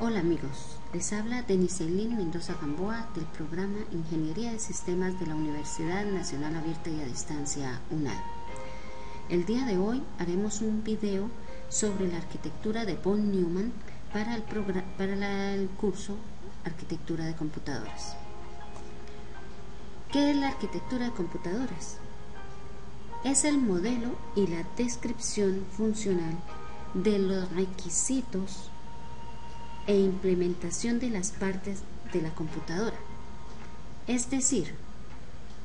Hola amigos, les habla Deniselín Mendoza Gamboa del programa Ingeniería de Sistemas de la Universidad Nacional Abierta y a Distancia UNAD. El día de hoy haremos un video sobre la arquitectura de von Neumann para el curso Arquitectura de Computadoras. ¿Qué es la arquitectura de computadoras? Es el modelo y la descripción funcional de los requisitos e implementación de las partes de la computadora. Es decir,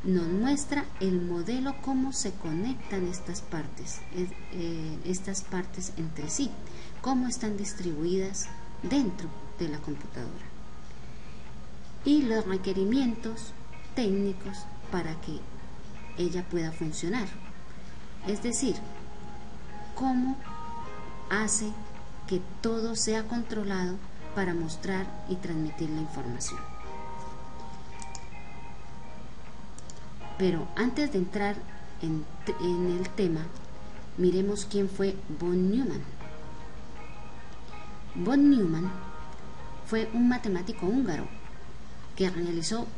nos muestra el modelo, cómo se conectan estas partes entre sí, cómo están distribuidas dentro de la computadora y los requerimientos técnicos para que ella pueda funcionar. Es decir, cómo hace que todo sea controlado para mostrar y transmitir la información. Pero antes de entrar en el tema, miremos quién fue von Neumann. Von Neumann fue un matemático húngaro que realizó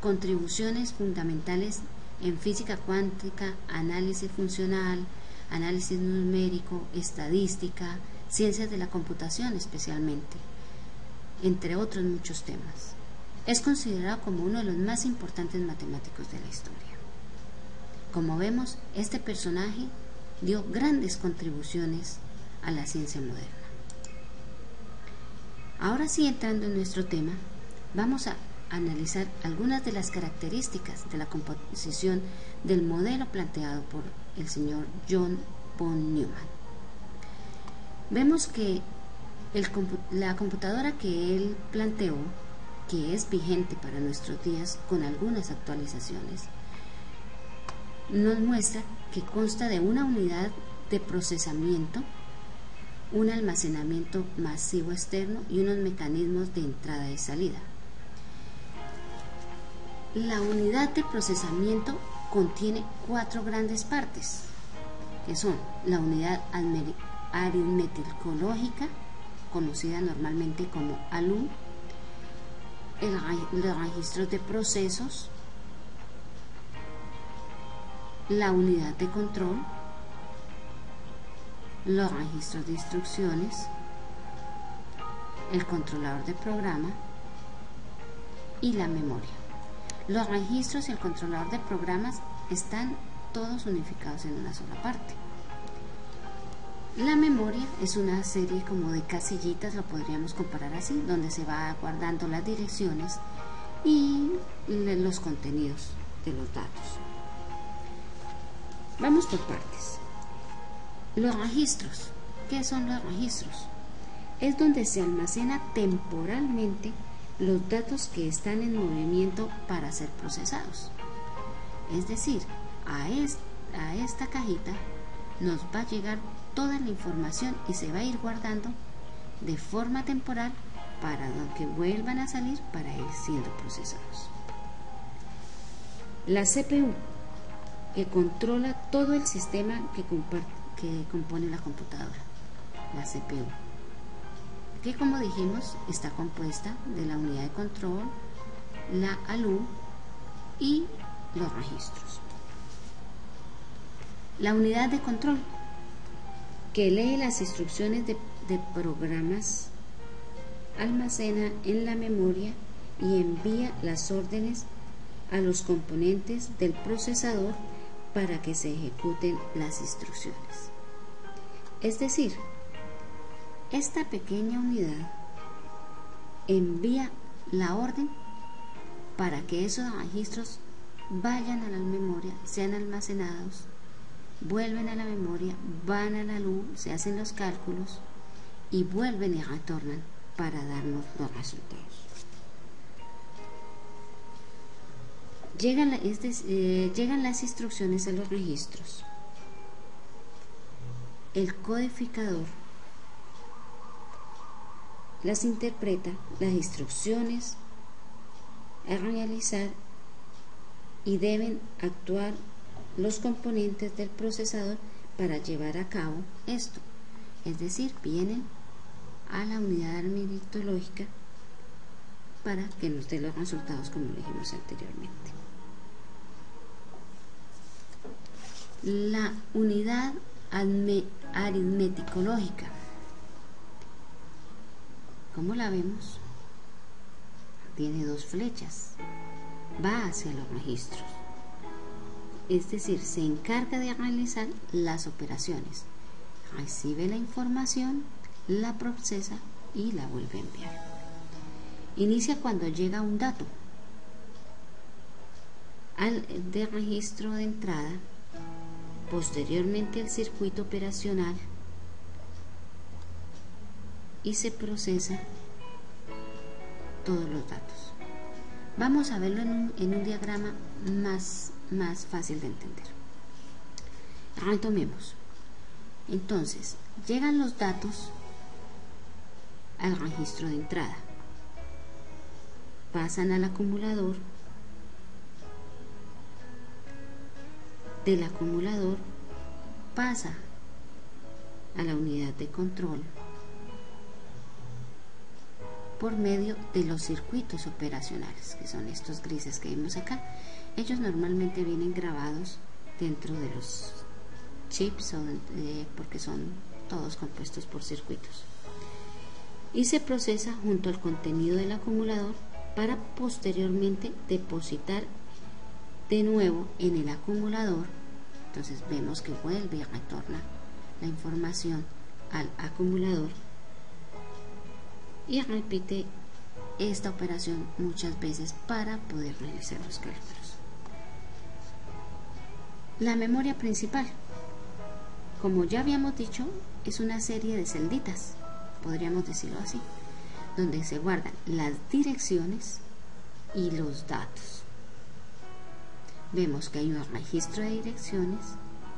contribuciones fundamentales en física cuántica, análisis funcional, análisis numérico, estadística, ciencias de la computación especialmente, entre otros muchos temas. Es considerado como uno de los más importantes matemáticos de la historia. Como vemos, este personaje dio grandes contribuciones a la ciencia moderna. Ahora sí, entrando en nuestro tema, vamos a analizar algunas de las características de la composición del modelo planteado por el señor John von Neumann. Vemos que la computadora que él planteó, que es vigente para nuestros días con algunas actualizaciones, nos muestra que consta de una unidad de procesamiento, un almacenamiento masivo externo y unos mecanismos de entrada y salida. La unidad de procesamiento contiene 4 grandes partes, que son la unidad aritmético-lógica, conocida normalmente como ALU, los registros de procesos, la unidad de control, los registros de instrucciones, el controlador de programa y la memoria. Los registros y el controlador de programas están todos unificados en una sola parte. La memoria es una serie como de casillitas, lo podríamos comparar así, donde se va guardando las direcciones y los contenidos de los datos. Vamos por partes. Los registros. ¿Qué son los registros? Es donde se almacena temporalmente los datos que están en movimiento para ser procesados. Es decir, a esta cajita nos va a llegar toda la información y se va a ir guardando de forma temporal para que vuelvan a salir para ir siendo procesados. La CPU, que controla todo el sistema que compone la computadora. La CPU, que como dijimos está compuesta de la unidad de control, la ALU y los registros. La unidad de control, que lee las instrucciones de programas, almacena en la memoria y envía las órdenes a los componentes del procesador para que se ejecuten las instrucciones. Es decir, esta pequeña unidad envía la orden para que esos registros vayan a la memoria, sean almacenados, vuelven a la memoria, van a la luz, se hacen los cálculos y vuelven y retornan para darnos los resultados. Llegan las instrucciones a los registros. El codificador las interpreta, las instrucciones a realizar, y deben actuar los componentes del procesador para llevar a cabo esto. Es decir, vienen a la unidad armitológica para que nos dé los resultados como lo dijimos anteriormente. La unidad aritmético-lógica, ¿cómo la vemos? Tiene dos flechas, va hacia los registros, es decir, se encarga de realizar las operaciones, recibe la información, la procesa y la vuelve a enviar. Inicia cuando llega un dato de registro de entrada, posteriormente el circuito operacional y se procesa todos los datos. Vamos a verlo en un diagrama más fácil de entender. Retomemos. Entonces, llegan los datos al registro de entrada, pasan al acumulador, del acumulador pasa a la unidad de control por medio de los circuitos operacionales, que son estos grises que vemos acá. Ellos normalmente vienen grabados dentro de los chips porque son todos compuestos por circuitos, y se procesa junto al contenido del acumulador para posteriormente depositar de nuevo en el acumulador. Entonces vemos que vuelve y retorna la información al acumulador y repite esta operación muchas veces para poder realizar los cálculos. La memoria principal, como ya habíamos dicho, es una serie de celditas, podríamos decirlo así, donde se guardan las direcciones y los datos. Vemos que hay un registro de direcciones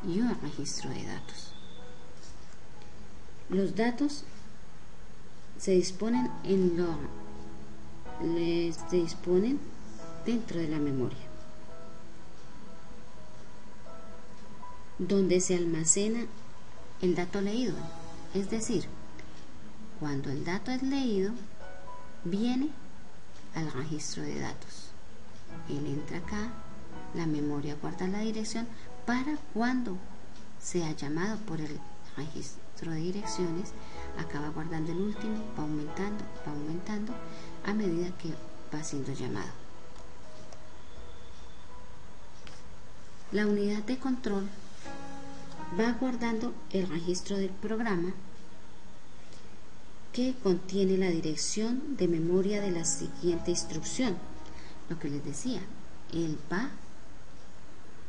y un registro de datos. Los datos se disponen dentro de la memoria, donde se almacena el dato leído, es decir, cuando el dato es leído, viene al registro de datos. Él entra acá, la memoria guarda la dirección para cuando sea llamado por el registro de direcciones, acaba guardando el último, va aumentando a medida que va siendo llamado. La unidad de control va guardando el registro del programa que contiene la dirección de memoria de la siguiente instrucción. Lo que les decía, él va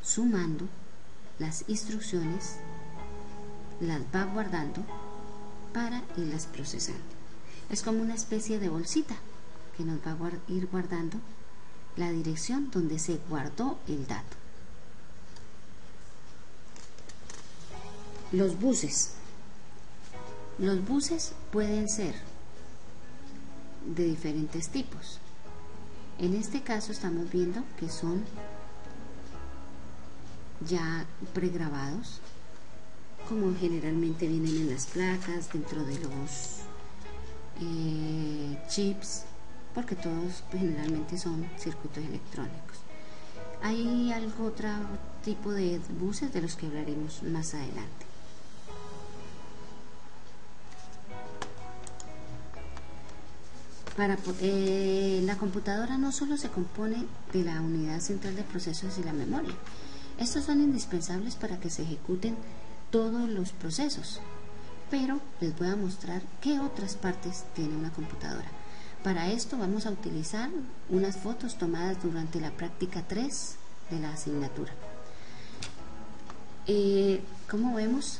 sumando las instrucciones, las va guardando para irlas procesando. Es como una especie de bolsita que nos va a ir guardando la dirección donde se guardó el dato. Los buses. Los buses pueden ser de diferentes tipos. En este caso estamos viendo que son ya pregrabados, como generalmente vienen en las placas, dentro de los chips, porque todos generalmente son circuitos electrónicos. Hay otro tipo de buses de los que hablaremos más adelante. La computadora no solo se compone de la unidad central de procesos y la memoria. Estos son indispensables para que se ejecuten todos los procesos, pero les voy a mostrar qué otras partes tiene una computadora. Para esto vamos a utilizar unas fotos tomadas durante la práctica 3 de la asignatura. Como vemos,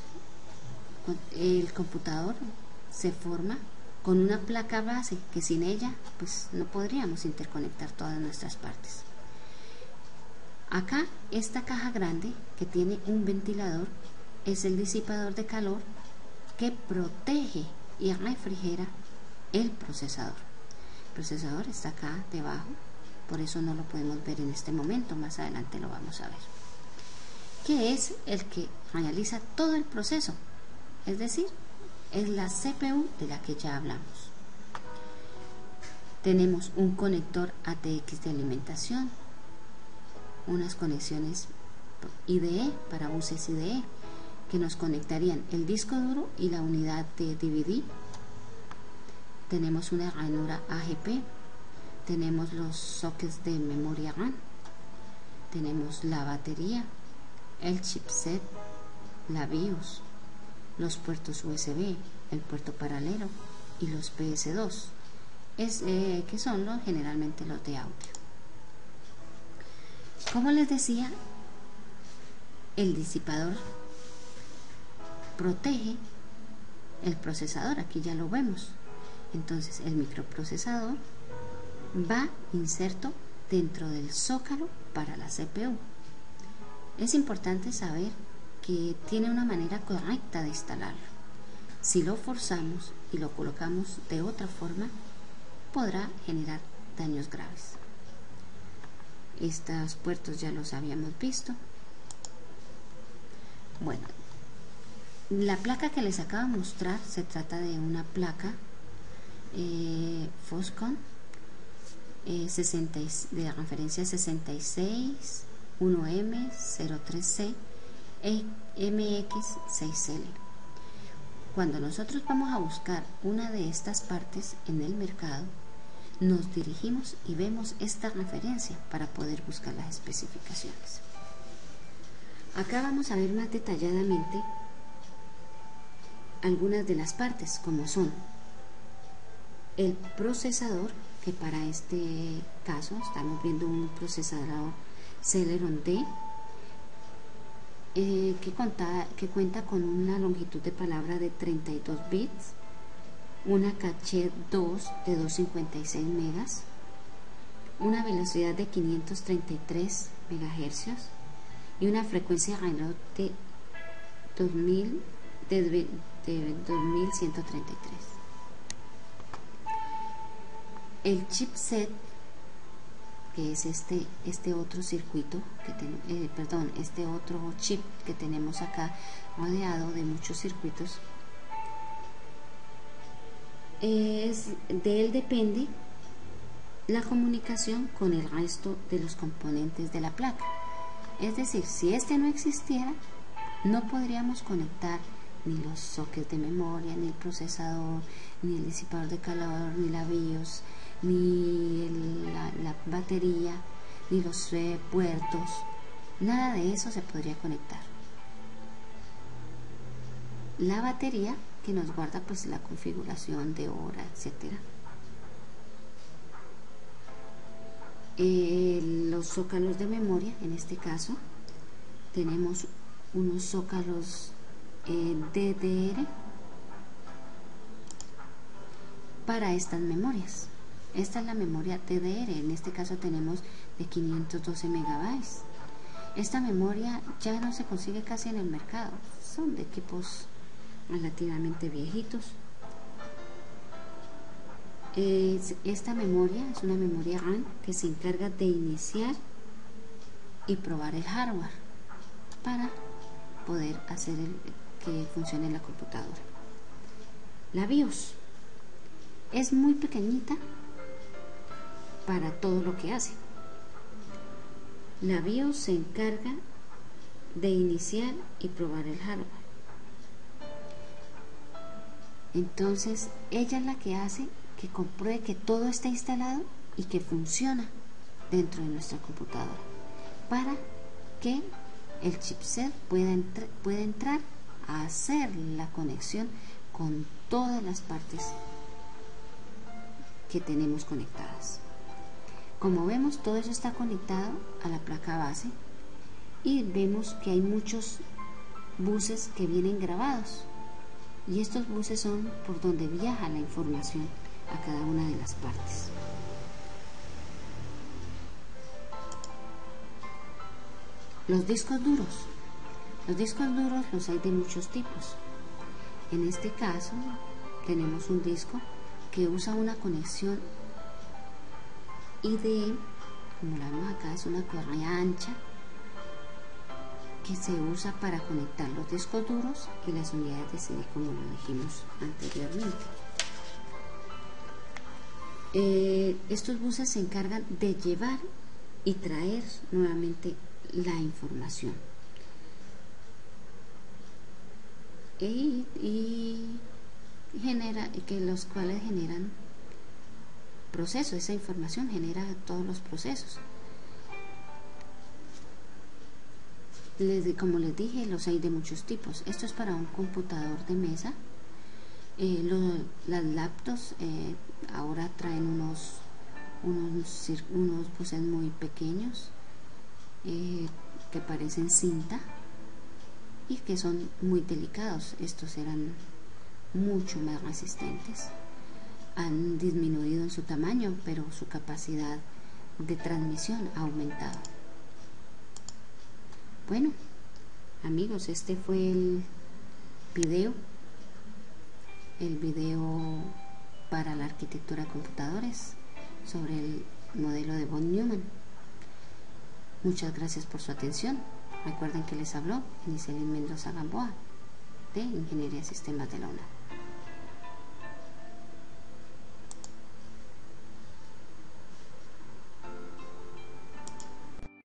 el computador se forma con una placa base que sin ella pues no podríamos interconectar todas nuestras partes. Acá esta caja grande que tiene un ventilador es el disipador de calor que protege y refrigera el procesador. El procesador está acá debajo, por eso no lo podemos ver en este momento, más adelante lo vamos a ver, que es el que realiza todo el proceso, es decir, es la CPU de la que ya hablamos. Tenemos un conector ATX de alimentación, unas conexiones IDE para buses IDE que nos conectarían el disco duro y la unidad de DVD. Tenemos una ranura AGP, tenemos los sockets de memoria RAM, tenemos la batería, el chipset, la BIOS, los puertos USB, el puerto paralelo y los PS2, que son generalmente los de audio. Como les decía, el disipador protege el procesador, aquí ya lo vemos. Entonces el microprocesador va inserto dentro del zócalo para la CPU. Es importante saber que tiene una manera correcta de instalarlo. Si lo forzamos y lo colocamos de otra forma, podrá generar daños graves. Estos puertos ya los habíamos visto. Bueno, la placa que les acabo de mostrar se trata de una placa Foxconn de referencia 661M03C MX6L. Cuando nosotros vamos a buscar una de estas partes en el mercado, nos dirigimos y vemos esta referencia para poder buscar las especificaciones. Acá vamos a ver más detalladamente algunas de las partes, como son el procesador, que para este caso estamos viendo un procesador Celeron D que cuenta con una longitud de palabra de 32 bits, una caché 2 de 256 megas, una velocidad de 533 MHz y una frecuencia de reloj de 2133. El chipset, que es este otro circuito este otro chip que tenemos acá, rodeado de muchos circuitos, de él depende la comunicación con el resto de los componentes de la placa. Es decir, si este no existiera, no podríamos conectar ni los sockets de memoria, ni el procesador, ni el disipador de calor, ni la BIOS, ni la batería, ni los puertos. Nada de eso se podría conectar. La batería, que nos guarda pues la configuración de hora, etcétera. Los zócalos de memoria, en este caso tenemos unos zócalos DDR para estas memorias. Esta es la memoria DDR, en este caso tenemos de 512 megabytes. Esta memoria ya no se consigue casi en el mercado, son de equipos relativamente viejitos. Esta memoria es una memoria RAM que se encarga de iniciar y probar el hardware para poder hacer que funcione la computadora. La BIOS es muy pequeñita para todo lo que hace. La BIOS se encarga de iniciar y probar el hardware. Entonces ella es la que hace que compruebe que todo está instalado y que funciona dentro de nuestra computadora, para que el chipset pueda entrar a hacer la conexión con todas las partes que tenemos conectadas. Como vemos, todo eso está conectado a la placa base y vemos que hay muchos buses que vienen grabados, y estos buses son por donde viaja la información a cada una de las partes. Los discos duros. Los discos duros los hay de muchos tipos. En este caso tenemos un disco que usa una conexión IDE, como la vemos acá, es una correa ancha que se usa para conectar los discos duros y las unidades de CD, como lo dijimos anteriormente. Estos buses se encargan de llevar y traer nuevamente la información y genera, que los cuales generan procesos. Esa información genera todos los procesos. Como les dije, los hay de muchos tipos. Esto es para un computador de mesa. Las laptops ahora traen unos buses muy pequeños que parecen cinta y que son muy delicados. Estos eran mucho más resistentes. Han disminuido en su tamaño, pero su capacidad de transmisión ha aumentado. Bueno, amigos, este fue el video para la arquitectura de computadores sobre el modelo de von Neumann. Muchas gracias por su atención. Recuerden que les habló Anicelín Mendoza Gamboa, de Ingeniería de Sistemas de la UNAM.